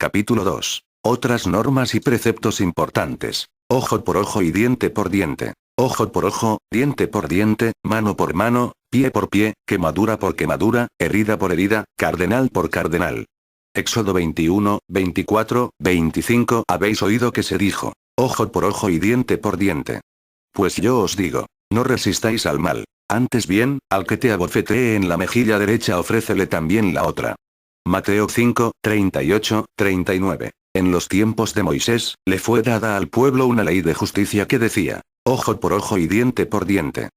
capítulo 2. Otras normas y preceptos importantes. Ojo por ojo y diente por diente. Ojo por ojo, diente por diente, mano por mano, pie por pie, quemadura por quemadura, herida por herida, cardenal por cardenal. Éxodo 21, 24, 25. Habéis oído que se dijo: ojo por ojo y diente por diente. Pues yo os digo, no resistáis al mal. Antes bien, al que te abofetee en la mejilla derecha ofrécele también la otra. Mateo 5, 38, 39. En los tiempos de Moisés, le fue dada al pueblo una ley de justicia que decía: ojo por ojo y diente por diente.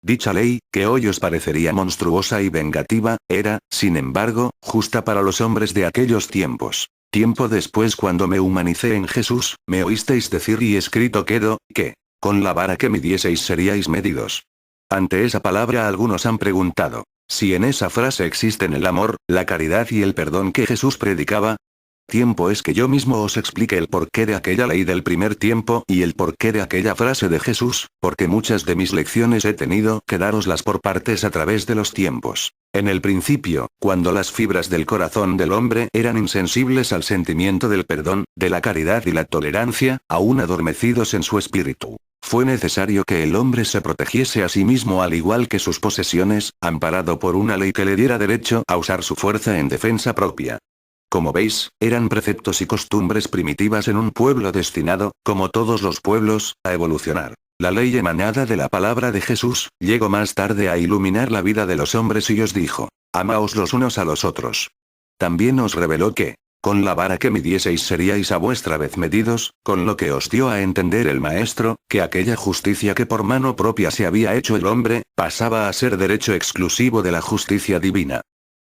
Dicha ley, que hoy os parecería monstruosa y vengativa, era, sin embargo, justa para los hombres de aquellos tiempos. Tiempo después, cuando me humanicé en Jesús, me oísteis decir y escrito quedó, que, con la vara que midieseis seríais medidos. Ante esa palabra algunos han preguntado, si en esa frase existen el amor, la caridad y el perdón que Jesús predicaba. Tiempo es que yo mismo os explique el porqué de aquella ley del primer tiempo y el porqué de aquella frase de Jesús, porque muchas de mis lecciones he tenido que daroslas por partes a través de los tiempos. En el principio, cuando las fibras del corazón del hombre eran insensibles al sentimiento del perdón, de la caridad y la tolerancia, aún adormecidos en su espíritu, fue necesario que el hombre se protegiese a sí mismo al igual que sus posesiones, amparado por una ley que le diera derecho a usar su fuerza en defensa propia. Como veis, eran preceptos y costumbres primitivas en un pueblo destinado, como todos los pueblos, a evolucionar. La ley emanada de la palabra de Jesús, llegó más tarde a iluminar la vida de los hombres y os dijo: amaos los unos a los otros. También os reveló que, con la vara que midieseis seríais a vuestra vez medidos, con lo que os dio a entender el Maestro, que aquella justicia que por mano propia se había hecho el hombre, pasaba a ser derecho exclusivo de la justicia divina.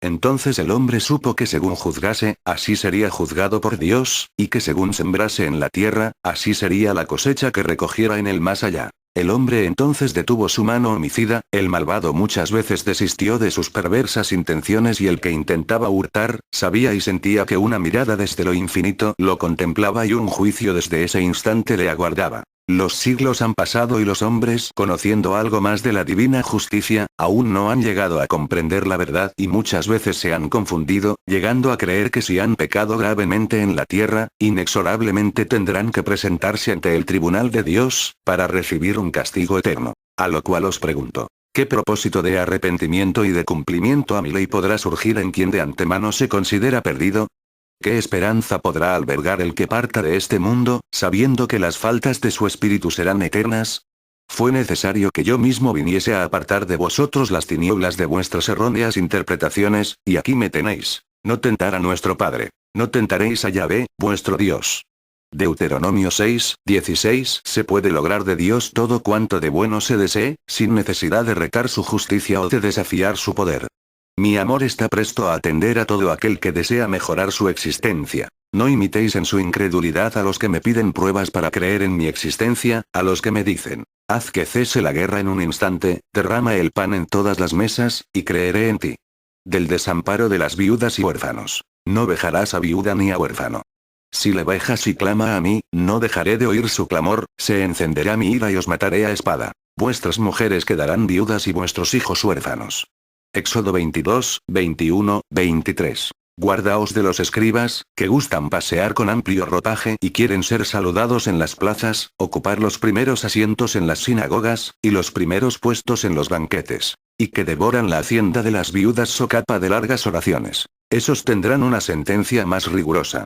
Entonces el hombre supo que según juzgase, así sería juzgado por Dios, y que según sembrase en la tierra, así sería la cosecha que recogiera en el más allá. El hombre entonces detuvo su mano homicida, el malvado muchas veces desistió de sus perversas intenciones y el que intentaba hurtar, sabía y sentía que una mirada desde lo infinito lo contemplaba y un juicio desde ese instante le aguardaba. Los siglos han pasado y los hombres, conociendo algo más de la divina justicia, aún no han llegado a comprender la verdad y muchas veces se han confundido, llegando a creer que si han pecado gravemente en la tierra, inexorablemente tendrán que presentarse ante el tribunal de Dios, para recibir un castigo eterno. A lo cual os pregunto: ¿qué propósito de arrepentimiento y de cumplimiento a mi ley podrá surgir en quien de antemano se considera perdido? ¿Qué esperanza podrá albergar el que parta de este mundo, sabiendo que las faltas de su espíritu serán eternas? Fue necesario que yo mismo viniese a apartar de vosotros las tinieblas de vuestras erróneas interpretaciones, y aquí me tenéis. No tentar a nuestro Padre. No tentaréis a Yahvé, vuestro Dios. Deuteronomio 6, 16. Se puede lograr de Dios todo cuanto de bueno se desee, sin necesidad de retar su justicia o de desafiar su poder. Mi amor está presto a atender a todo aquel que desea mejorar su existencia. No imitéis en su incredulidad a los que me piden pruebas para creer en mi existencia, a los que me dicen: haz que cese la guerra en un instante, derrama el pan en todas las mesas, y creeré en ti. Del desamparo de las viudas y huérfanos. No vejarás a viuda ni a huérfano. Si le vejas y clama a mí, no dejaré de oír su clamor, se encenderá mi ira y os mataré a espada. Vuestras mujeres quedarán viudas y vuestros hijos huérfanos. Éxodo 22, 21, 23. Guardaos de los escribas, que gustan pasear con amplio ropaje y quieren ser saludados en las plazas, ocupar los primeros asientos en las sinagogas, y los primeros puestos en los banquetes. Y que devoran la hacienda de las viudas socapa de largas oraciones. Esos tendrán una sentencia más rigurosa.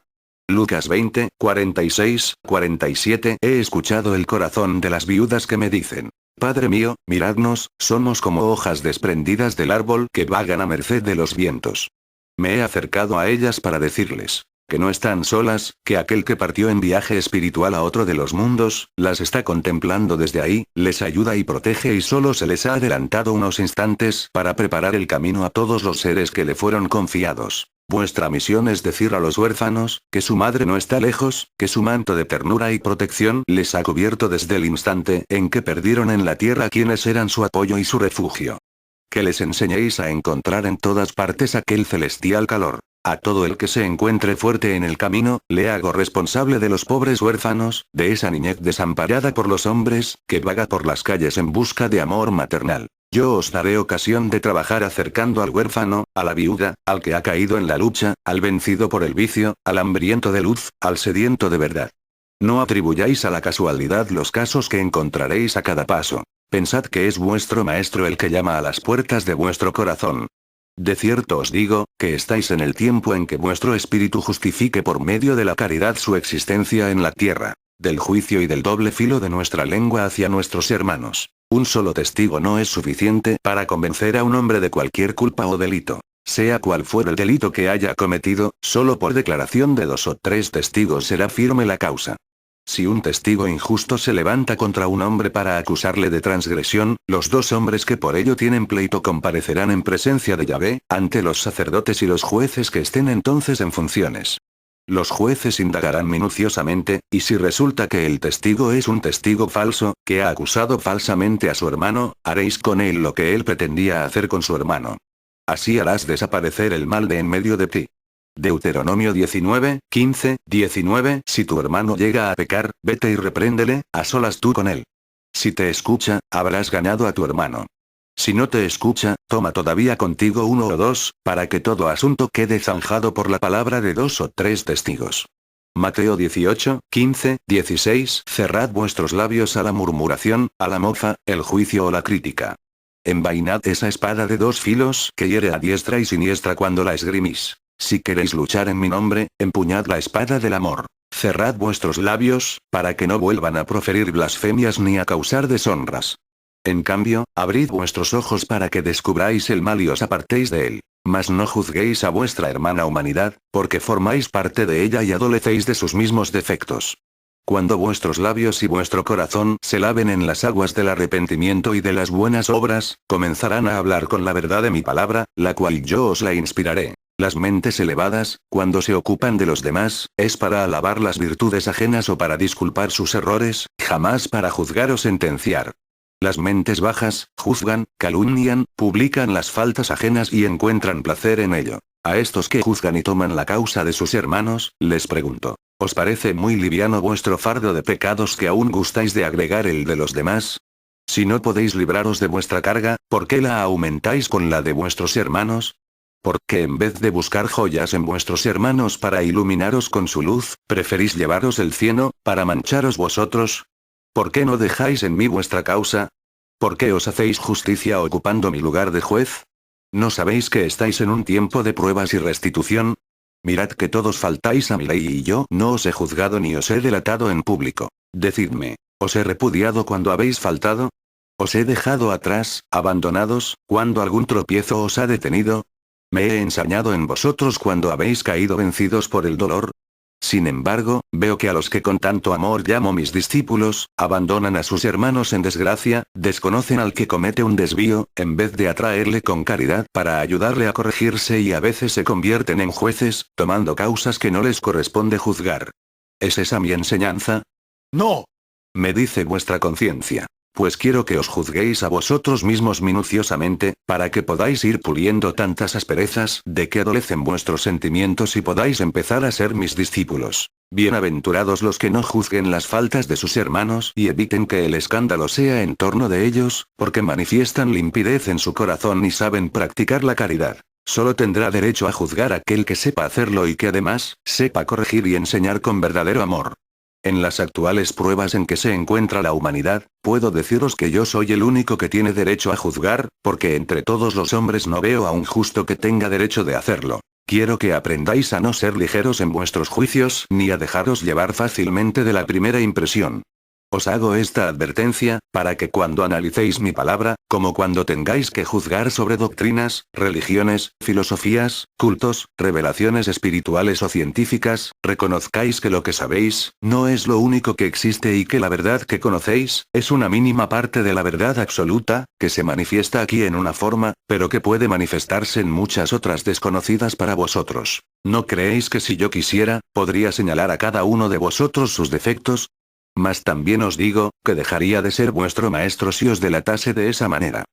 Lucas 20, 46, 47. He escuchado el corazón de las viudas que me dicen: Padre mío, miradnos, somos como hojas desprendidas del árbol que vagan a merced de los vientos. Me he acercado a ellas para decirles que no están solas, que aquel que partió en viaje espiritual a otro de los mundos, las está contemplando desde ahí, les ayuda y protege y solo se les ha adelantado unos instantes para preparar el camino a todos los seres que le fueron confiados. Vuestra misión es decir a los huérfanos, que su madre no está lejos, que su manto de ternura y protección les ha cubierto desde el instante en que perdieron en la tierra quienes eran su apoyo y su refugio. Que les enseñéis a encontrar en todas partes aquel celestial calor. A todo el que se encuentre fuerte en el camino, le hago responsable de los pobres huérfanos, de esa niñez desamparada por los hombres, que vaga por las calles en busca de amor maternal. Yo os daré ocasión de trabajar acercando al huérfano, a la viuda, al que ha caído en la lucha, al vencido por el vicio, al hambriento de luz, al sediento de verdad. No atribuyáis a la casualidad los casos que encontraréis a cada paso. Pensad que es vuestro maestro el que llama a las puertas de vuestro corazón. De cierto os digo, que estáis en el tiempo en que vuestro espíritu justifique por medio de la caridad su existencia en la tierra, del juicio y del doble filo de nuestra lengua hacia nuestros hermanos. Un solo testigo no es suficiente para convencer a un hombre de cualquier culpa o delito. Sea cual fuera el delito que haya cometido, solo por declaración de 2 o 3 testigos será firme la causa. Si un testigo injusto se levanta contra un hombre para acusarle de transgresión, los 2 hombres que por ello tienen pleito comparecerán en presencia de Yahvé, ante los sacerdotes y los jueces que estén entonces en funciones. Los jueces indagarán minuciosamente, y si resulta que el testigo es un testigo falso, que ha acusado falsamente a su hermano, haréis con él lo que él pretendía hacer con su hermano. Así harás desaparecer el mal de en medio de ti. Deuteronomio 19, 15, 19. Si tu hermano llega a pecar, vete y repréndele, a solas tú con él. Si te escucha, habrás ganado a tu hermano. Si no te escucha, toma todavía contigo 1 o 2, para que todo asunto quede zanjado por la palabra de 2 o 3 testigos. Mateo 18, 15, 16. Cerrad vuestros labios a la murmuración, a la mofa, el juicio o la crítica. Envainad esa espada de 2 filos que hiere a diestra y siniestra cuando la esgrimís. Si queréis luchar en mi nombre, empuñad la espada del amor. Cerrad vuestros labios, para que no vuelvan a proferir blasfemias ni a causar deshonras. En cambio, abrid vuestros ojos para que descubráis el mal y os apartéis de él. Mas no juzguéis a vuestra hermana humanidad, porque formáis parte de ella y adolecéis de sus mismos defectos. Cuando vuestros labios y vuestro corazón se laven en las aguas del arrepentimiento y de las buenas obras, comenzarán a hablar con la verdad de mi palabra, la cual yo os la inspiraré. Las mentes elevadas, cuando se ocupan de los demás, es para alabar las virtudes ajenas o para disculpar sus errores, jamás para juzgar o sentenciar. Las mentes bajas, juzgan, calumnian, publican las faltas ajenas y encuentran placer en ello. A estos que juzgan y toman la causa de sus hermanos, les pregunto, ¿os parece muy liviano vuestro fardo de pecados que aún gustáis de agregar el de los demás? Si no podéis libraros de vuestra carga, ¿por qué la aumentáis con la de vuestros hermanos? Porque en vez de buscar joyas en vuestros hermanos para iluminaros con su luz, preferís llevaros el cieno, para mancharos vosotros. ¿Por qué no dejáis en mí vuestra causa? ¿Por qué os hacéis justicia ocupando mi lugar de juez? ¿No sabéis que estáis en un tiempo de pruebas y restitución? Mirad que todos faltáis a mi ley y yo no os he juzgado ni os he delatado en público. Decidme, ¿os he repudiado cuando habéis faltado? ¿Os he dejado atrás, abandonados, cuando algún tropiezo os ha detenido? ¿Me he ensañado en vosotros cuando habéis caído vencidos por el dolor? Sin embargo, veo que a los que con tanto amor llamo mis discípulos, abandonan a sus hermanos en desgracia, desconocen al que comete un desvío, en vez de atraerle con caridad para ayudarle a corregirse y a veces se convierten en jueces, tomando causas que no les corresponde juzgar. ¿Es esa mi enseñanza? No. Me dice vuestra conciencia. Pues quiero que os juzguéis a vosotros mismos minuciosamente, para que podáis ir puliendo tantas asperezas de que adolecen vuestros sentimientos y podáis empezar a ser mis discípulos. Bienaventurados los que no juzguen las faltas de sus hermanos y eviten que el escándalo sea en torno de ellos, porque manifiestan limpidez en su corazón y saben practicar la caridad. Solo tendrá derecho a juzgar aquel que sepa hacerlo y que además, sepa corregir y enseñar con verdadero amor. En las actuales pruebas en que se encuentra la humanidad, puedo deciros que yo soy el único que tiene derecho a juzgar, porque entre todos los hombres no veo a un justo que tenga derecho de hacerlo. Quiero que aprendáis a no ser ligeros en vuestros juicios ni a dejaros llevar fácilmente de la primera impresión. Os hago esta advertencia, para que cuando analicéis mi palabra, como cuando tengáis que juzgar sobre doctrinas, religiones, filosofías, cultos, revelaciones espirituales o científicas, reconozcáis que lo que sabéis, no es lo único que existe y que la verdad que conocéis, es una mínima parte de la verdad absoluta, que se manifiesta aquí en una forma, pero que puede manifestarse en muchas otras desconocidas para vosotros. ¿No creéis que si yo quisiera, podría señalar a cada uno de vosotros sus defectos? Mas también os digo, que dejaría de ser vuestro maestro si os delatase de esa manera.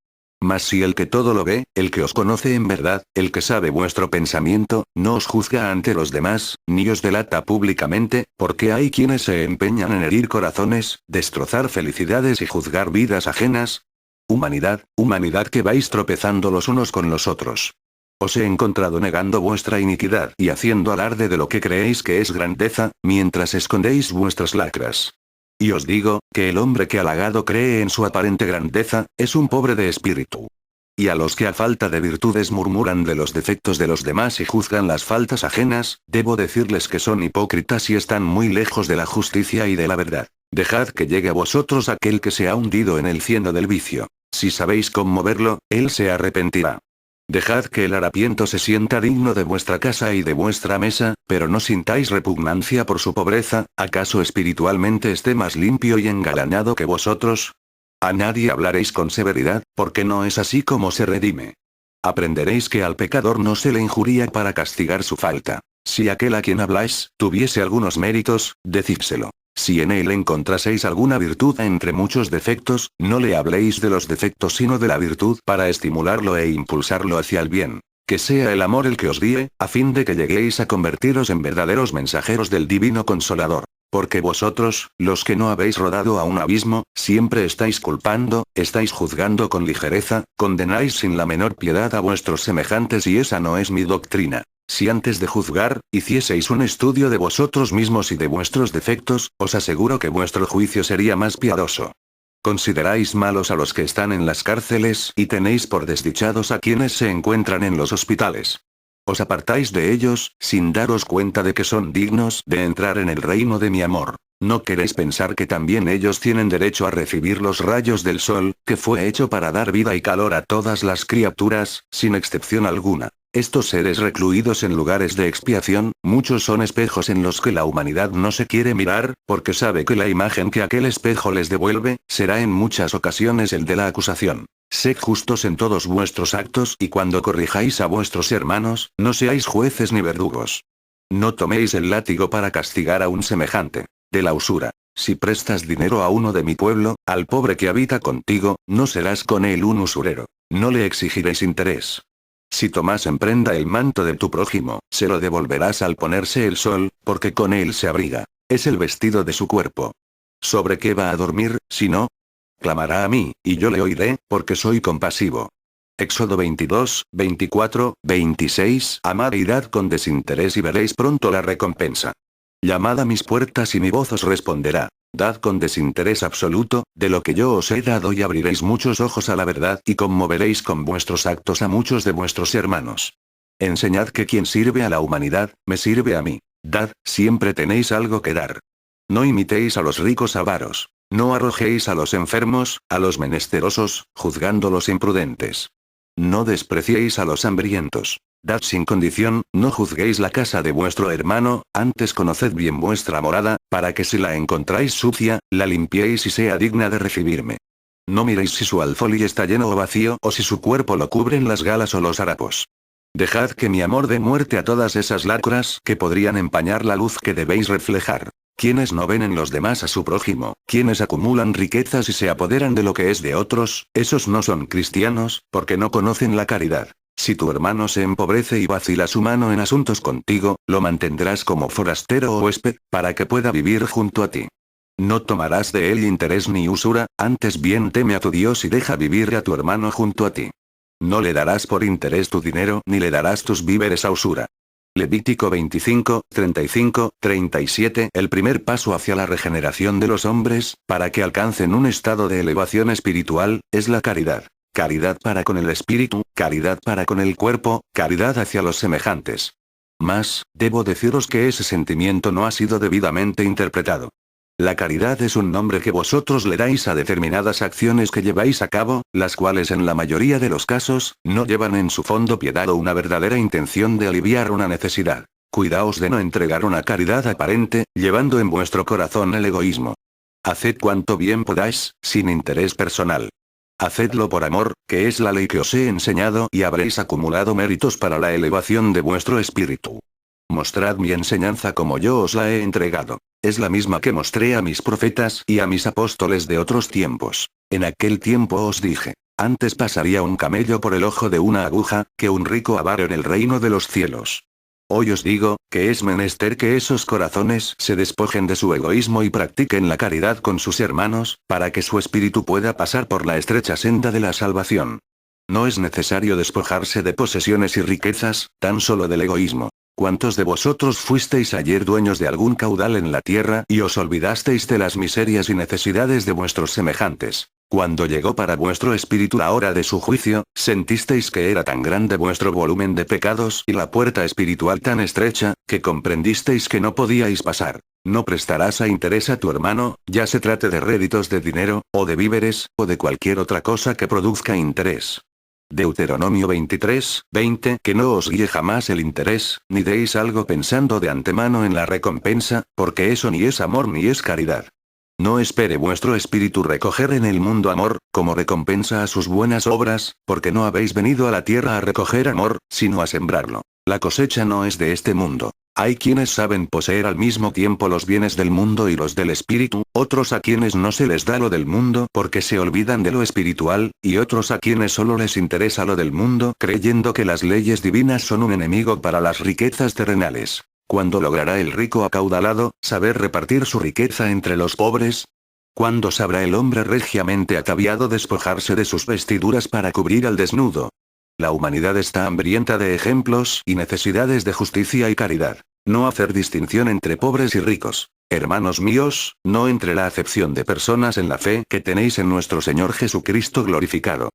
Mas si el que todo lo ve, el que os conoce en verdad, el que sabe vuestro pensamiento, no os juzga ante los demás, ni os delata públicamente, porque hay quienes se empeñan en herir corazones, destrozar felicidades y juzgar vidas ajenas. Humanidad, humanidad que vais tropezando los unos con los otros. Os he encontrado negando vuestra iniquidad y haciendo alarde de lo que creéis que es grandeza, mientras escondéis vuestras lacras. Y os digo, que el hombre que halagado cree en su aparente grandeza, es un pobre de espíritu. Y a los que a falta de virtudes murmuran de los defectos de los demás y juzgan las faltas ajenas, debo decirles que son hipócritas y están muy lejos de la justicia y de la verdad. Dejad que llegue a vosotros aquel que se ha hundido en el cieno del vicio. Si sabéis conmoverlo, él se arrepentirá. Dejad que el harapiento se sienta digno de vuestra casa y de vuestra mesa, pero no sintáis repugnancia por su pobreza, ¿acaso espiritualmente esté más limpio y engalanado que vosotros? A nadie hablaréis con severidad, porque no es así como se redime. Aprenderéis que al pecador no se le injuria para castigar su falta. Si aquel a quien habláis, tuviese algunos méritos, decídselo. Si en él encontraseis alguna virtud entre muchos defectos, no le habléis de los defectos sino de la virtud para estimularlo e impulsarlo hacia el bien. Que sea el amor el que os guíe, a fin de que lleguéis a convertiros en verdaderos mensajeros del Divino Consolador. Porque vosotros, los que no habéis rodado a un abismo, siempre estáis culpando, estáis juzgando con ligereza, condenáis sin la menor piedad a vuestros semejantes y esa no es mi doctrina. Si antes de juzgar, hicieseis un estudio de vosotros mismos y de vuestros defectos, os aseguro que vuestro juicio sería más piadoso. Consideráis malos a los que están en las cárceles y tenéis por desdichados a quienes se encuentran en los hospitales. Os apartáis de ellos, sin daros cuenta de que son dignos de entrar en el reino de mi amor. ¿No queréis pensar que también ellos tienen derecho a recibir los rayos del sol, que fue hecho para dar vida y calor a todas las criaturas, sin excepción alguna? Estos seres recluidos en lugares de expiación, muchos son espejos en los que la humanidad no se quiere mirar, porque sabe que la imagen que aquel espejo les devuelve, será en muchas ocasiones el de la acusación. Sed justos en todos vuestros actos y cuando corrijáis a vuestros hermanos, no seáis jueces ni verdugos. No toméis el látigo para castigar a un semejante. De la usura. Si prestas dinero a uno de mi pueblo, al pobre que habita contigo, no serás con él un usurero. No le exigiréis interés. Si tomas en prenda el manto de tu prójimo, se lo devolverás al ponerse el sol, porque con él se abriga. Es el vestido de su cuerpo. ¿Sobre qué va a dormir, si no? Clamará a mí, y yo le oiré, porque soy compasivo. Éxodo 22, 24, 26. Amad y dad con desinterés y veréis pronto la recompensa. Llamad a mis puertas y mi voz os responderá. Dad con desinterés absoluto, de lo que yo os he dado y abriréis muchos ojos a la verdad y conmoveréis con vuestros actos a muchos de vuestros hermanos. Enseñad que quien sirve a la humanidad, me sirve a mí. Dad, siempre tenéis algo que dar. No imitéis a los ricos avaros. No arrojéis a los enfermos, a los menesterosos, juzgándolos imprudentes. No despreciéis a los hambrientos. Dad sin condición, no juzguéis la casa de vuestro hermano, antes conoced bien vuestra morada, para que si la encontráis sucia, la limpiéis y sea digna de recibirme. No miréis si su alfolí está lleno o vacío o si su cuerpo lo cubren las galas o los harapos. Dejad que mi amor dé muerte a todas esas lacras que podrían empañar la luz que debéis reflejar. Quienes no ven en los demás a su prójimo, quienes acumulan riquezas y se apoderan de lo que es de otros, esos no son cristianos, porque no conocen la caridad. Si tu hermano se empobrece y vacila su mano en asuntos contigo, lo mantendrás como forastero o huésped, para que pueda vivir junto a ti. No tomarás de él interés ni usura, antes bien teme a tu Dios y deja vivir a tu hermano junto a ti. No le darás por interés tu dinero ni le darás tus víveres a usura. Levítico 25, 35, 37. El primer paso hacia la regeneración de los hombres, para que alcancen un estado de elevación espiritual, es la caridad. Caridad para con el espíritu, caridad para con el cuerpo, caridad hacia los semejantes. Mas, debo deciros que ese sentimiento no ha sido debidamente interpretado. La caridad es un nombre que vosotros le dais a determinadas acciones que lleváis a cabo, las cuales en la mayoría de los casos, no llevan en su fondo piedad o una verdadera intención de aliviar una necesidad. Cuidaos de no entregar una caridad aparente, llevando en vuestro corazón el egoísmo. Haced cuanto bien podáis, sin interés personal. Hacedlo por amor, que es la ley que os he enseñado y habréis acumulado méritos para la elevación de vuestro espíritu. Mostrad mi enseñanza como yo os la he entregado. Es la misma que mostré a mis profetas y a mis apóstoles de otros tiempos. En aquel tiempo os dije. Antes pasaría un camello por el ojo de una aguja, que un rico avaro en el reino de los cielos. Hoy os digo, que es menester que esos corazones se despojen de su egoísmo y practiquen la caridad con sus hermanos, para que su espíritu pueda pasar por la estrecha senda de la salvación. No es necesario despojarse de posesiones y riquezas, tan solo del egoísmo. ¿Cuántos de vosotros fuisteis ayer dueños de algún caudal en la tierra y os olvidasteis de las miserias y necesidades de vuestros semejantes? Cuando llegó para vuestro espíritu la hora de su juicio, sentisteis que era tan grande vuestro volumen de pecados y la puerta espiritual tan estrecha, que comprendisteis que no podíais pasar. No prestarás a interés a tu hermano, ya se trate de réditos de dinero, o de víveres, o de cualquier otra cosa que produzca interés. Deuteronomio 23, 20. Que no os guíe jamás el interés, ni deis algo pensando de antemano en la recompensa, porque eso ni es amor ni es caridad. No espere vuestro espíritu recoger en el mundo amor, como recompensa a sus buenas obras, porque no habéis venido a la tierra a recoger amor, sino a sembrarlo. La cosecha no es de este mundo. Hay quienes saben poseer al mismo tiempo los bienes del mundo y los del espíritu, otros a quienes no se les da lo del mundo porque se olvidan de lo espiritual, y otros a quienes solo les interesa lo del mundo creyendo que las leyes divinas son un enemigo para las riquezas terrenales. ¿Cuándo logrará el rico acaudalado saber repartir su riqueza entre los pobres? ¿Cuándo sabrá el hombre regiamente ataviado despojarse de sus vestiduras para cubrir al desnudo? La humanidad está hambrienta de ejemplos y necesidades de justicia y caridad. No hacer distinción entre pobres y ricos. Hermanos míos, no entre la acepción de personas en la fe que tenéis en nuestro Señor Jesucristo glorificado.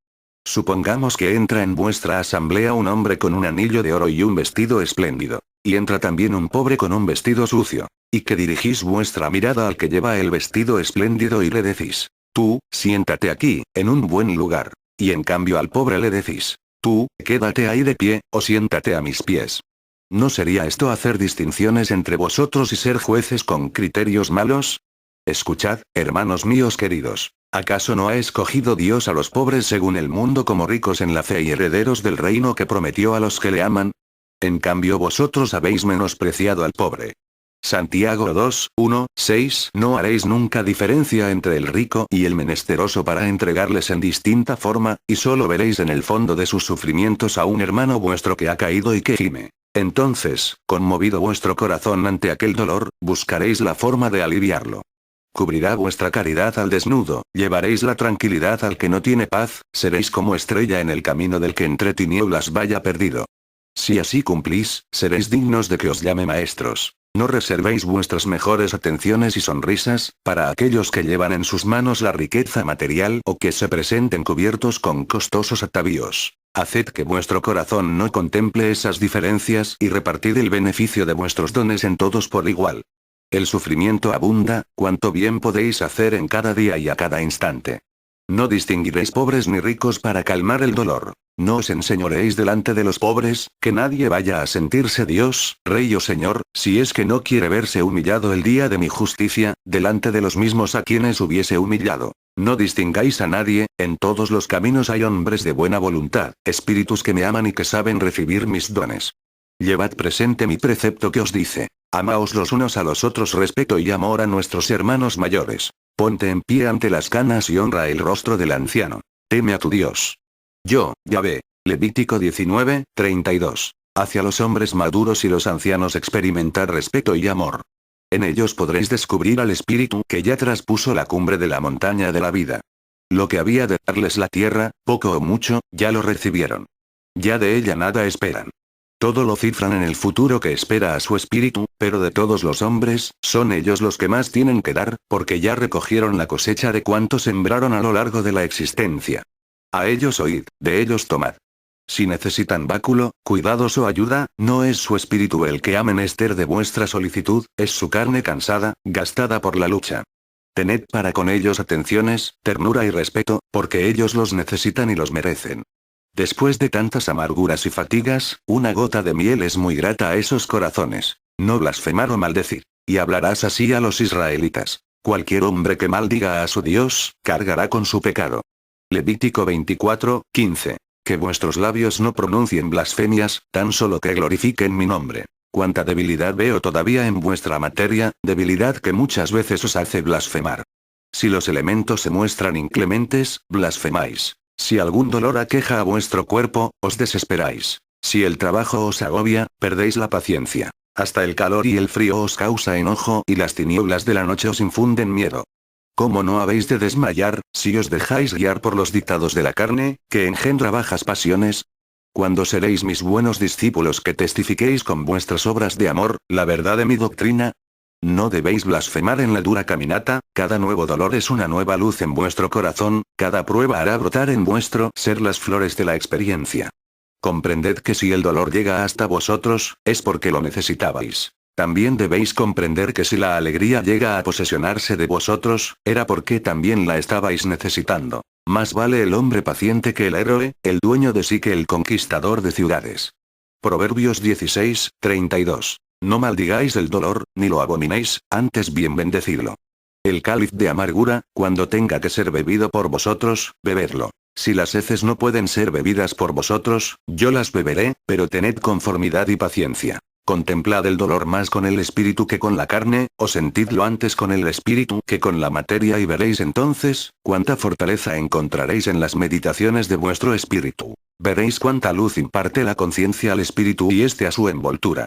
Supongamos que entra en vuestra asamblea un hombre con un anillo de oro y un vestido espléndido. Y entra también un pobre con un vestido sucio. Y que dirigís vuestra mirada al que lleva el vestido espléndido y le decís: tú, siéntate aquí, en un buen lugar. Y en cambio al pobre le decís: tú, quédate ahí de pie, o siéntate a mis pies. ¿No sería esto hacer distinciones entre vosotros y ser jueces con criterios malos? Escuchad, hermanos míos queridos. ¿Acaso no ha escogido Dios a los pobres según el mundo como ricos en la fe y herederos del reino que prometió a los que le aman? En cambio vosotros habéis menospreciado al pobre. Santiago 2, 1, 6. No haréis nunca diferencia entre el rico y el menesteroso para entregarles en distinta forma, y solo veréis en el fondo de sus sufrimientos a un hermano vuestro que ha caído y que gime. Entonces, conmovido vuestro corazón ante aquel dolor, buscaréis la forma de aliviarlo. Cubrirá vuestra caridad al desnudo, llevaréis la tranquilidad al que no tiene paz, seréis como estrella en el camino del que entre tinieblas vaya perdido. Si así cumplís, seréis dignos de que os llame maestros. No reservéis vuestras mejores atenciones y sonrisas para aquellos que llevan en sus manos la riqueza material o que se presenten cubiertos con costosos atavíos. Haced que vuestro corazón no contemple esas diferencias y repartid el beneficio de vuestros dones en todos por igual. El sufrimiento abunda, cuanto bien podéis hacer en cada día y a cada instante. No distinguiréis pobres ni ricos para calmar el dolor. No os enseñoreéis delante de los pobres, que nadie vaya a sentirse Dios, Rey o Señor, si es que no quiere verse humillado el día de mi justicia, delante de los mismos a quienes hubiese humillado. No distingáis a nadie, en todos los caminos hay hombres de buena voluntad, espíritus que me aman y que saben recibir mis dones. Llevad presente mi precepto que os dice: amaos los unos a los otros, respeto y amor a nuestros hermanos mayores. Ponte en pie ante las canas y honra el rostro del anciano. Teme a tu Dios. Yo, Yahvé. Levítico 19, 32. Hacia los hombres maduros y los ancianos experimentar respeto y amor. En ellos podréis descubrir al Espíritu que ya traspuso la cumbre de la montaña de la vida. Lo que había de darles la tierra, poco o mucho, ya lo recibieron. Ya de ella nada esperan. Todo lo cifran en el futuro que espera a su espíritu, pero de todos los hombres, son ellos los que más tienen que dar, porque ya recogieron la cosecha de cuanto sembraron a lo largo de la existencia. A ellos oíd, de ellos tomad. Si necesitan báculo, cuidados o ayuda, no es su espíritu el que ha menester de vuestra solicitud, es su carne cansada, gastada por la lucha. Tened para con ellos atenciones, ternura y respeto, porque ellos los necesitan y los merecen. Después de tantas amarguras y fatigas, una gota de miel es muy grata a esos corazones. No blasfemar o maldecir. Y hablarás así a los israelitas. Cualquier hombre que maldiga a su Dios, cargará con su pecado. Levítico 24, 15. Que vuestros labios no pronuncien blasfemias, tan solo que glorifiquen mi nombre. Cuánta debilidad veo todavía en vuestra materia, debilidad que muchas veces os hace blasfemar. Si los elementos se muestran inclementes, blasfemáis. Si algún dolor aqueja a vuestro cuerpo, os desesperáis. Si el trabajo os agobia, perdéis la paciencia. Hasta el calor y el frío os causa enojo y las tinieblas de la noche os infunden miedo. ¿Cómo no habéis de desmayar, si os dejáis guiar por los dictados de la carne, que engendra bajas pasiones? ¿Cuándo seréis mis buenos discípulos que testifiquéis con vuestras obras de amor, la verdad de mi doctrina? No debéis blasfemar en la dura caminata, cada nuevo dolor es una nueva luz en vuestro corazón, cada prueba hará brotar en vuestro ser las flores de la experiencia. Comprended que si el dolor llega hasta vosotros, es porque lo necesitabais. También debéis comprender que si la alegría llega a posesionarse de vosotros, era porque también la estabais necesitando. Más vale el hombre paciente que el héroe, el dueño de sí que el conquistador de ciudades. Proverbios 16:32. No maldigáis el dolor, ni lo abominéis, antes bien bendecidlo. El cáliz de amargura, cuando tenga que ser bebido por vosotros, bebedlo. Si las heces no pueden ser bebidas por vosotros, yo las beberé, pero tened conformidad y paciencia. Contemplad el dolor más con el espíritu que con la carne, o sentidlo antes con el espíritu que con la materia y veréis entonces, cuánta fortaleza encontraréis en las meditaciones de vuestro espíritu. Veréis cuánta luz imparte la conciencia al espíritu y éste a su envoltura.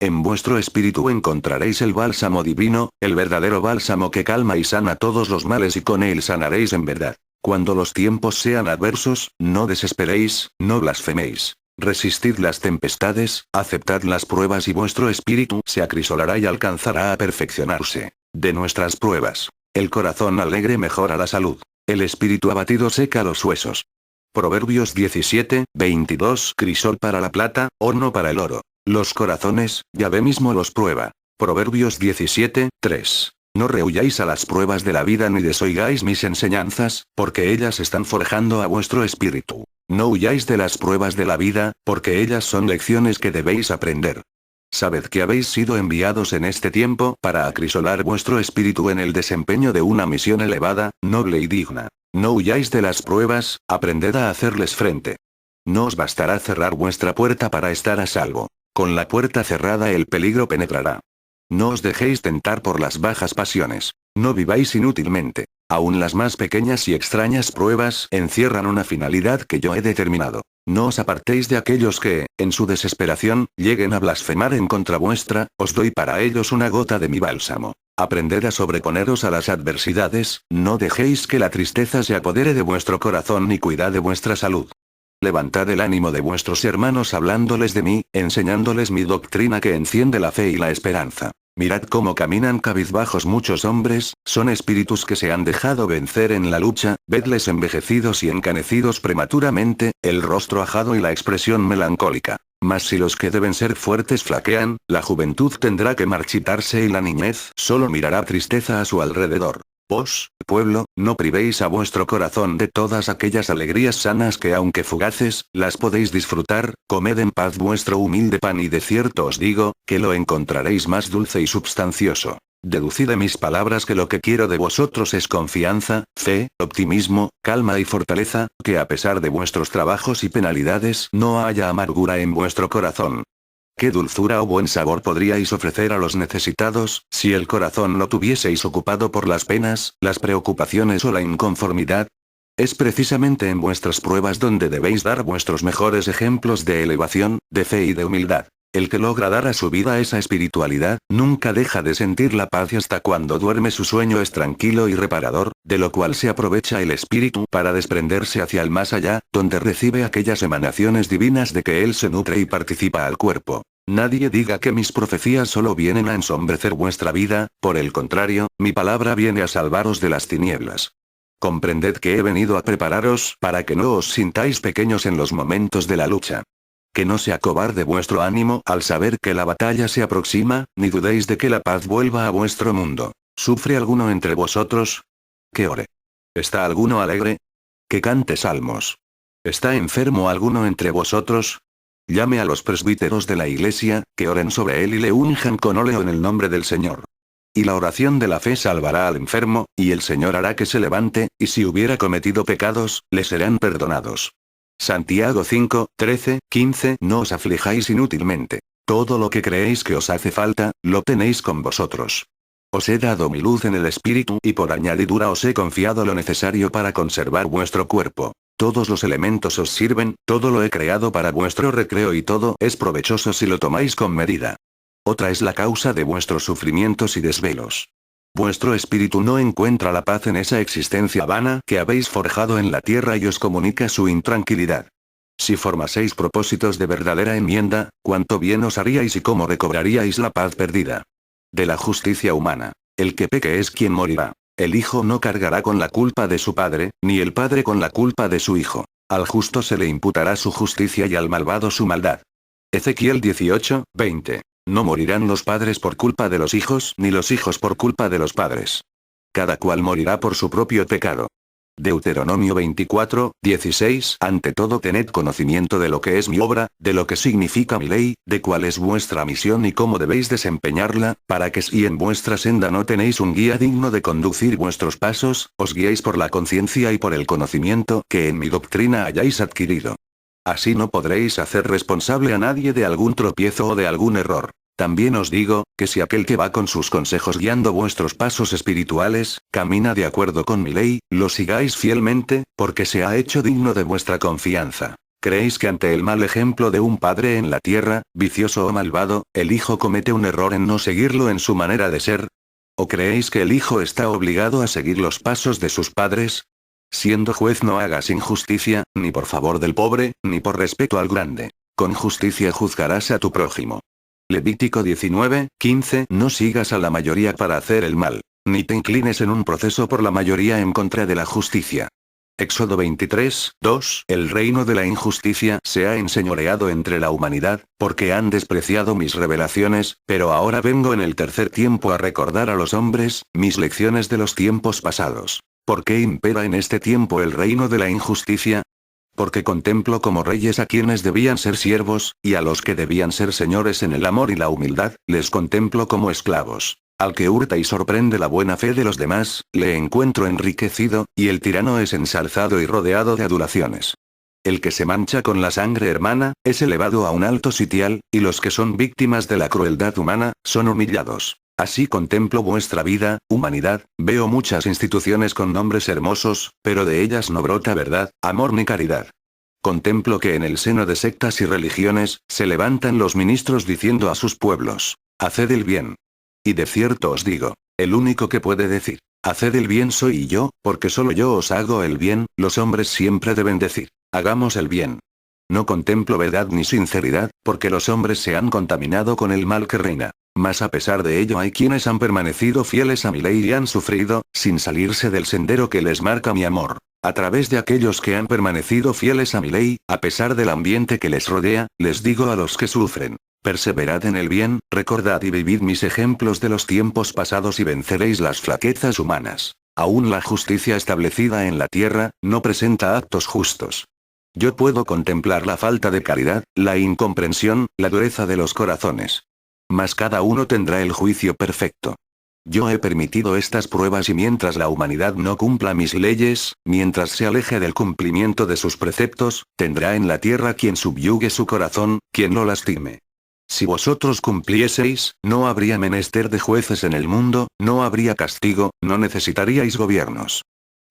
En vuestro espíritu encontraréis el bálsamo divino, el verdadero bálsamo que calma y sana todos los males y con él sanaréis en verdad. Cuando los tiempos sean adversos, no desesperéis, no blasfeméis. Resistid las tempestades, aceptad las pruebas y vuestro espíritu se acrisolará y alcanzará a perfeccionarse. De nuestras pruebas, el corazón alegre mejora la salud. El espíritu abatido seca los huesos. Proverbios 17:22. Crisol para la plata, horno para el oro. Los corazones, Yahvé mismo los prueba. Proverbios 17:3. No rehuyáis a las pruebas de la vida ni desoigáis mis enseñanzas, porque ellas están forjando a vuestro espíritu. No huyáis de las pruebas de la vida, porque ellas son lecciones que debéis aprender. Sabed que habéis sido enviados en este tiempo para acrisolar vuestro espíritu en el desempeño de una misión elevada, noble y digna. No huyáis de las pruebas, aprended a hacerles frente. No os bastará cerrar vuestra puerta para estar a salvo. Con la puerta cerrada el peligro penetrará. No os dejéis tentar por las bajas pasiones. No viváis inútilmente. Aún las más pequeñas y extrañas pruebas encierran una finalidad que yo he determinado. No os apartéis de aquellos que, en su desesperación, lleguen a blasfemar en contra vuestra, os doy para ellos una gota de mi bálsamo. Aprended a sobreponeros a las adversidades, no dejéis que la tristeza se apodere de vuestro corazón ni cuidad de vuestra salud. Levantad el ánimo de vuestros hermanos hablándoles de mí, enseñándoles mi doctrina que enciende la fe y la esperanza. Mirad cómo caminan cabizbajos muchos hombres, son espíritus que se han dejado vencer en la lucha, vedles envejecidos y encanecidos prematuramente, el rostro ajado y la expresión melancólica. Mas si los que deben ser fuertes flaquean, la juventud tendrá que marchitarse y la niñez solo mirará tristeza a su alrededor. Vos, pueblo, no privéis a vuestro corazón de todas aquellas alegrías sanas que aunque fugaces, las podéis disfrutar, comed en paz vuestro humilde pan y de cierto os digo, que lo encontraréis más dulce y substancioso. Deducid de mis palabras que lo que quiero de vosotros es confianza, fe, optimismo, calma y fortaleza, que a pesar de vuestros trabajos y penalidades no haya amargura en vuestro corazón. ¿Qué dulzura o buen sabor podríais ofrecer a los necesitados, si el corazón lo tuvieseis ocupado por las penas, las preocupaciones o la inconformidad? Es precisamente en vuestras pruebas donde debéis dar vuestros mejores ejemplos de elevación, de fe y de humildad. El que logra dar a su vida esa espiritualidad, nunca deja de sentir la paz y hasta cuando duerme su sueño es tranquilo y reparador, de lo cual se aprovecha el espíritu para desprenderse hacia el más allá, donde recibe aquellas emanaciones divinas de que él se nutre y participa al cuerpo. Nadie diga que mis profecías solo vienen a ensombrecer vuestra vida, por el contrario, mi palabra viene a salvaros de las tinieblas. Comprended que he venido a prepararos para que no os sintáis pequeños en los momentos de la lucha. Que no se acobarde vuestro ánimo al saber que la batalla se aproxima, ni dudéis de que la paz vuelva a vuestro mundo. ¿Sufre alguno entre vosotros? Que ore. ¿Está alguno alegre? Que cante salmos. ¿Está enfermo alguno entre vosotros? Llame a los presbíteros de la iglesia, que oren sobre él y le unjan con óleo en el nombre del Señor. Y la oración de la fe salvará al enfermo, y el Señor hará que se levante, y si hubiera cometido pecados, le serán perdonados. Santiago 5, 13, 15. No os aflijáis inútilmente. Todo lo que creéis que os hace falta, lo tenéis con vosotros. Os he dado mi luz en el espíritu y por añadidura os he confiado lo necesario para conservar vuestro cuerpo. Todos los elementos os sirven, todo lo he creado para vuestro recreo y todo es provechoso si lo tomáis con medida. Otra es la causa de vuestros sufrimientos y desvelos. Vuestro espíritu no encuentra la paz en esa existencia vana que habéis forjado en la tierra y os comunica su intranquilidad. Si formaseis propósitos de verdadera enmienda, cuánto bien os haríais y cómo recobraríais la paz perdida. De la justicia humana. El que peque es quien morirá. El hijo no cargará con la culpa de su padre, ni el padre con la culpa de su hijo. Al justo se le imputará su justicia y al malvado su maldad. Ezequiel 18, 20. No morirán los padres por culpa de los hijos, ni los hijos por culpa de los padres. Cada cual morirá por su propio pecado. Deuteronomio 24, 16. Ante todo tened conocimiento de lo que es mi obra, de lo que significa mi ley, de cuál es vuestra misión y cómo debéis desempeñarla, para que si en vuestra senda no tenéis un guía digno de conducir vuestros pasos, os guiéis por la conciencia y por el conocimiento que en mi doctrina hayáis adquirido. Así no podréis hacer responsable a nadie de algún tropiezo o de algún error. También os digo, que si aquel que va con sus consejos guiando vuestros pasos espirituales, camina de acuerdo con mi ley, lo sigáis fielmente, porque se ha hecho digno de vuestra confianza. ¿Creéis que ante el mal ejemplo de un padre en la tierra, vicioso o malvado, el hijo comete un error en no seguirlo en su manera de ser? ¿O creéis que el hijo está obligado a seguir los pasos de sus padres? Siendo juez no hagas injusticia, ni por favor del pobre, ni por respeto al grande. Con justicia juzgarás a tu prójimo. Levítico 19, 15. No sigas a la mayoría para hacer el mal, ni te inclines en un proceso por la mayoría en contra de la justicia. Éxodo 23, 2. El reino de la injusticia se ha enseñoreado entre la humanidad, porque han despreciado mis revelaciones, pero ahora vengo en el tercer tiempo a recordar a los hombres, mis lecciones de los tiempos pasados. ¿Por qué impera en este tiempo el reino de la injusticia? Porque contemplo como reyes a quienes debían ser siervos, y a los que debían ser señores en el amor y la humildad, les contemplo como esclavos. Al que hurta y sorprende la buena fe de los demás, le encuentro enriquecido, y el tirano es ensalzado y rodeado de adulaciones. El que se mancha con la sangre hermana, es elevado a un alto sitial, y los que son víctimas de la crueldad humana, son humillados. Así contemplo vuestra vida, humanidad, veo muchas instituciones con nombres hermosos, pero de ellas no brota verdad, amor ni caridad. Contemplo que en el seno de sectas y religiones, se levantan los ministros diciendo a sus pueblos, haced el bien. Y de cierto os digo, el único que puede decir, haced el bien soy yo, porque solo yo os hago el bien, los hombres siempre deben decir, hagamos el bien. No contemplo verdad ni sinceridad, porque los hombres se han contaminado con el mal que reina. Mas a pesar de ello hay quienes han permanecido fieles a mi ley y han sufrido, sin salirse del sendero que les marca mi amor. A través de aquellos que han permanecido fieles a mi ley, a pesar del ambiente que les rodea, les digo a los que sufren, perseverad en el bien, recordad y vivid mis ejemplos de los tiempos pasados y venceréis las flaquezas humanas. Aún la justicia establecida en la tierra, no presenta actos justos. Yo puedo contemplar la falta de caridad, la incomprensión, la dureza de los corazones. Mas cada uno tendrá el juicio perfecto. Yo he permitido estas pruebas y mientras la humanidad no cumpla mis leyes, mientras se aleje del cumplimiento de sus preceptos, tendrá en la tierra quien subyugue su corazón, quien lo lastime. Si vosotros cumplieseis, no habría menester de jueces en el mundo, no habría castigo, no necesitaríais gobiernos.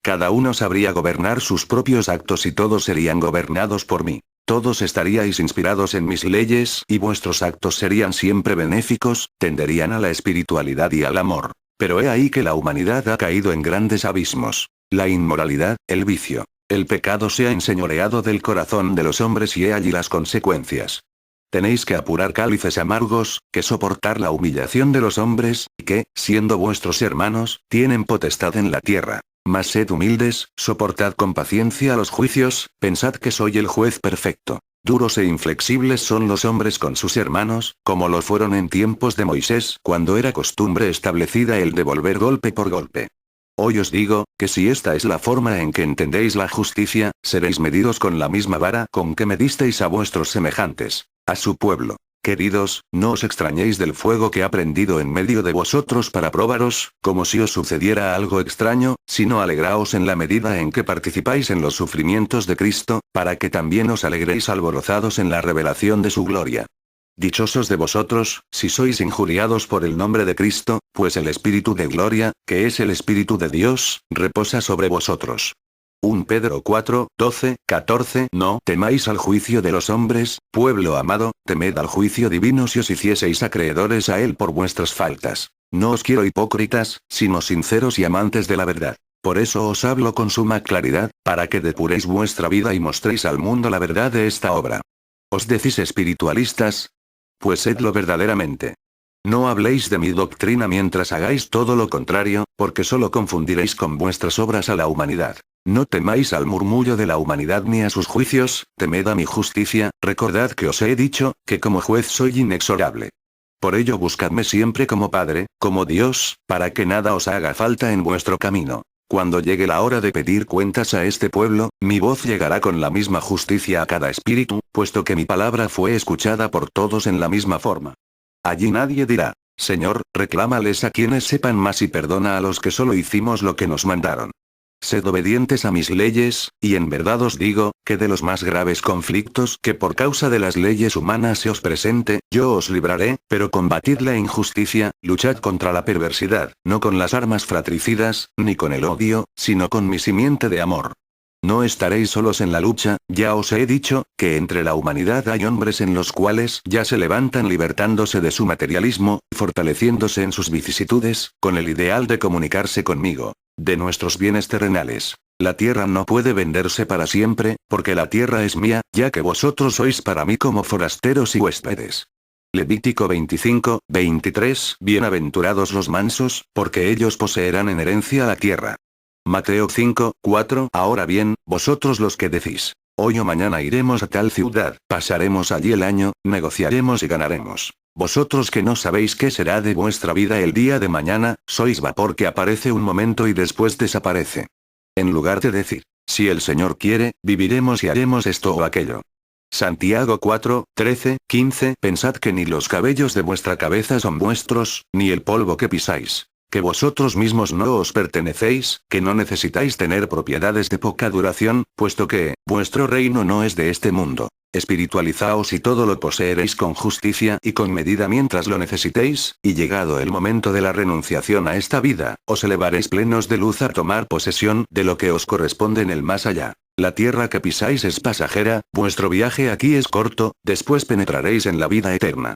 Cada uno sabría gobernar sus propios actos y todos serían gobernados por mí. Todos estaríais inspirados en mis leyes y vuestros actos serían siempre benéficos, tenderían a la espiritualidad y al amor. Pero he ahí que la humanidad ha caído en grandes abismos. La inmoralidad, el vicio, el pecado se ha enseñoreado del corazón de los hombres y he allí las consecuencias. Tenéis que apurar cálices amargos, que soportar la humillación de los hombres, y que, siendo vuestros hermanos, tienen potestad en la tierra. Mas sed humildes, soportad con paciencia los juicios, pensad que soy el juez perfecto. Duros e inflexibles son los hombres con sus hermanos, como lo fueron en tiempos de Moisés, cuando era costumbre establecida el devolver golpe por golpe. Hoy os digo, que si esta es la forma en que entendéis la justicia, seréis medidos con la misma vara con que medisteis a vuestros semejantes, a su pueblo. Queridos, no os extrañéis del fuego que ha prendido en medio de vosotros para probaros, como si os sucediera algo extraño, sino alegraos en la medida en que participáis en los sufrimientos de Cristo, para que también os alegréis alborozados en la revelación de su gloria. Dichosos de vosotros, si sois injuriados por el nombre de Cristo, pues el Espíritu de gloria, que es el Espíritu de Dios, reposa sobre vosotros. 1 Pedro 4, 12, 14. No temáis al juicio de los hombres, pueblo amado, temed al juicio divino si os hicieseis acreedores a él por vuestras faltas. No os quiero hipócritas, sino sinceros y amantes de la verdad. Por eso os hablo con suma claridad, para que depuréis vuestra vida y mostréis al mundo la verdad de esta obra. ¿Os decís espiritualistas? Pues sedlo verdaderamente. No habléis de mi doctrina mientras hagáis todo lo contrario, porque solo confundiréis con vuestras obras a la humanidad. No temáis al murmullo de la humanidad ni a sus juicios, temed a mi justicia, recordad que os he dicho, que como juez soy inexorable. Por ello buscadme siempre como Padre, como Dios, para que nada os haga falta en vuestro camino. Cuando llegue la hora de pedir cuentas a este pueblo, mi voz llegará con la misma justicia a cada espíritu, puesto que mi palabra fue escuchada por todos en la misma forma. Allí nadie dirá, Señor, reclámales a quienes sepan más y perdona a los que solo hicimos lo que nos mandaron. Sed obedientes a mis leyes, y en verdad os digo, que de los más graves conflictos que por causa de las leyes humanas se os presente, yo os libraré, pero combatid la injusticia, luchad contra la perversidad, no con las armas fratricidas, ni con el odio, sino con mi simiente de amor. No estaréis solos en la lucha, ya os he dicho, que entre la humanidad hay hombres en los cuales ya se levantan libertándose de su materialismo, fortaleciéndose en sus vicisitudes, con el ideal de comunicarse conmigo, de nuestros bienes terrenales. La tierra no puede venderse para siempre, porque la tierra es mía, ya que vosotros sois para mí como forasteros y huéspedes. Levítico 25, 23. Bienaventurados los mansos, porque ellos poseerán en herencia la tierra. Mateo 5, 4. Ahora bien, vosotros los que decís, hoy o mañana iremos a tal ciudad, pasaremos allí el año, negociaremos y ganaremos. Vosotros que no sabéis qué será de vuestra vida el día de mañana, sois vapor que aparece un momento y después desaparece. En lugar de decir, si el Señor quiere, viviremos y haremos esto o aquello. Santiago 4, 13, 15. Pensad que ni los cabellos de vuestra cabeza son vuestros, ni el polvo que pisáis. Que vosotros mismos no os pertenecéis, que no necesitáis tener propiedades de poca duración, puesto que, vuestro reino no es de este mundo. Espiritualizaos y todo lo poseeréis con justicia y con medida mientras lo necesitéis, y llegado el momento de la renunciación a esta vida, os elevaréis plenos de luz a tomar posesión de lo que os corresponde en el más allá. La tierra que pisáis es pasajera, vuestro viaje aquí es corto, después penetraréis en la vida eterna.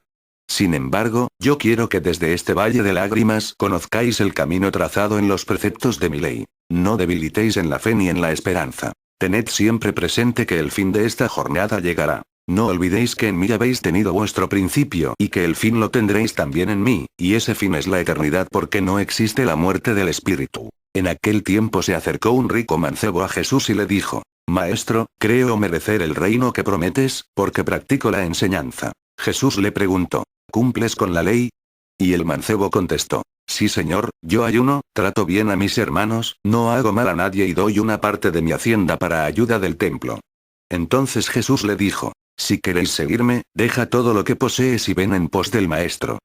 Sin embargo, yo quiero que desde este valle de lágrimas conozcáis el camino trazado en los preceptos de mi ley. No debilitéis en la fe ni en la esperanza. Tened siempre presente que el fin de esta jornada llegará. No olvidéis que en mí habéis tenido vuestro principio y que el fin lo tendréis también en mí, y ese fin es la eternidad porque no existe la muerte del espíritu. En aquel tiempo se acercó un rico mancebo a Jesús y le dijo, Maestro, creo merecer el reino que prometes, porque practico la enseñanza. Jesús le preguntó, ¿cumples con la ley? Y el mancebo contestó, sí Señor, yo ayuno, trato bien a mis hermanos, no hago mal a nadie y doy una parte de mi hacienda para ayuda del templo. Entonces Jesús le dijo, si queréis seguirme, deja todo lo que posees y ven en pos del Maestro.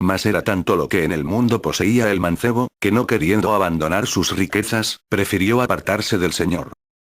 Mas era tanto lo que en el mundo poseía el mancebo, que no queriendo abandonar sus riquezas, prefirió apartarse del Señor.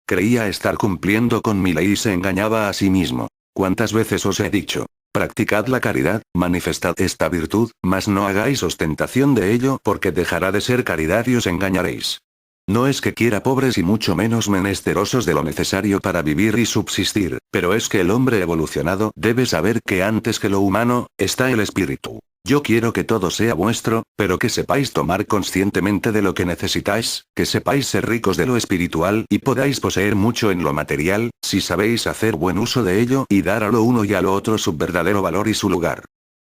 Creía estar cumpliendo con mi ley y se engañaba a sí mismo. ¿Cuántas veces os he dicho? Practicad la caridad, manifestad esta virtud, mas no hagáis ostentación de ello porque dejará de ser caridad y os engañaréis. No es que quiera pobres y mucho menos menesterosos de lo necesario para vivir y subsistir, pero es que el hombre evolucionado debe saber que antes que lo humano, está el espíritu. Yo quiero que todo sea vuestro, pero que sepáis tomar conscientemente de lo que necesitáis, que sepáis ser ricos de lo espiritual y podáis poseer mucho en lo material, si sabéis hacer buen uso de ello y dar a lo uno y a lo otro su verdadero valor y su lugar.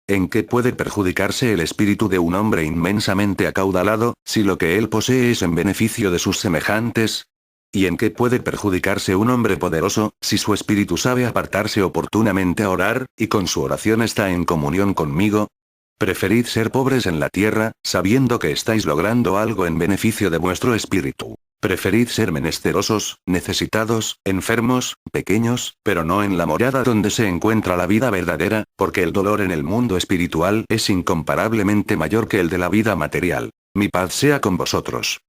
¿En qué puede perjudicarse el espíritu de un hombre inmensamente acaudalado, si lo que él posee es en beneficio de sus semejantes? ¿Y en qué puede perjudicarse un hombre poderoso, si su espíritu sabe apartarse oportunamente a orar, y con su oración está en comunión conmigo? Preferid ser pobres en la tierra, sabiendo que estáis logrando algo en beneficio de vuestro espíritu. Preferid ser menesterosos, necesitados, enfermos, pequeños, pero no en la morada donde se encuentra la vida verdadera, porque el dolor en el mundo espiritual es incomparablemente mayor que el de la vida material. Mi paz sea con vosotros.